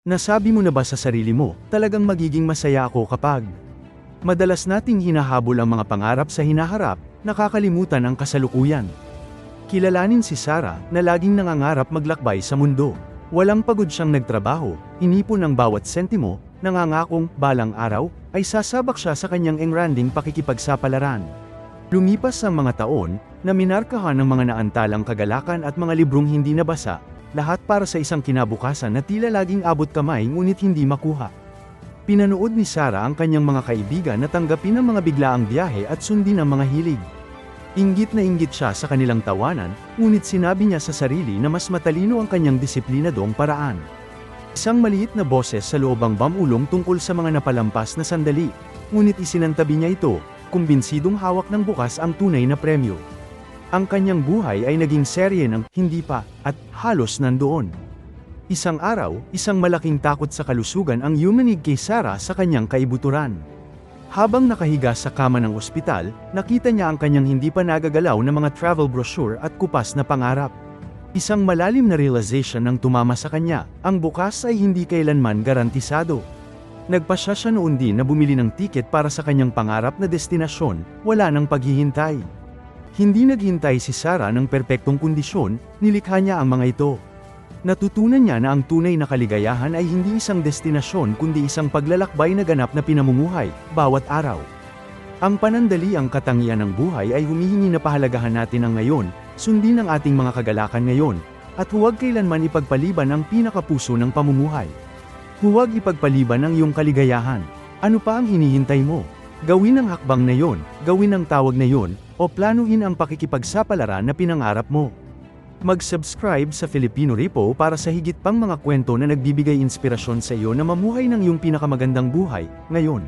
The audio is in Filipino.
Nasabi mo na ba sa sarili mo, talagang magiging masaya ako kapag madalas nating hinahabol ang mga pangarap sa hinaharap, nakakalimutan ang kasalukuyan. Kilalanin si Sarah na laging nangangarap maglakbay sa mundo. Walang pagod siyang nagtrabaho, inipon ang bawat sentimo, nangangakong, balang araw, ay sasabak siya sa kanyang engranding pakikipagsapalaran. Lumipas ang mga taon, na minarkahan ng mga naantalang kagalakan at mga librong hindi nabasa, lahat para sa isang kinabukasan na tila laging abot kamay ngunit hindi makuha. Pinanood ni Sarah ang kanyang mga kaibigan na tanggapin ang mga biglaang biyahe at sundin ang mga hilig. Inggit na inggit siya sa kanilang tawanan, ngunit sinabi niya sa sarili na mas matalino ang kanyang disiplinadong paraan. Isang maliit na boses sa loob ang bamulong tungkol sa mga napalampas na sandali, ngunit isinantabi niya ito, kumbinsidong hawak ng bukas ang tunay na premyo. Ang kanyang buhay ay naging serye ng hindi pa, at halos nandoon. Isang araw, isang malaking takot sa kalusugan ang yumanig kay Sarah sa kanyang kaibuturan. Habang nakahiga sa kama ng ospital, nakita niya ang kanyang hindi pa nagagalaw na mga travel brochure at kupas na pangarap. Isang malalim na realization ang tumama sa kanya, ang bukas ay hindi kailanman garantisado. Nagpasya siya noon din na bumili ng tiket para sa kanyang pangarap na destinasyon, wala nang paghihintay. Hindi naghintay si Sarah ng perpektong kondisyon, nilikha niya ang mga ito. Natutunan niya na ang tunay na kaligayahan ay hindi isang destinasyon kundi isang paglalakbay na ganap na pinamumuhay, bawat araw. Ang panandali ang katangian ng buhay ay humihingi na pahalagahan natin ang ngayon, sundin ang ating mga kagalakan ngayon, at huwag kailanman ipagpaliban ang pinakapuso ng pamumuhay. Huwag ipagpaliban ang iyong kaligayahan. Ano pa ang hinihintay mo? Gawin ang hakbang na yon, gawin ang tawag na yon, o planuhin ang pakikipagsapalaran na pinangarap mo. Mag-subscribe sa Filipino Repo para sa higit pang mga kwento na nagbibigay inspirasyon sa iyo na mamuhay ng iyong pinakamagandang buhay, ngayon.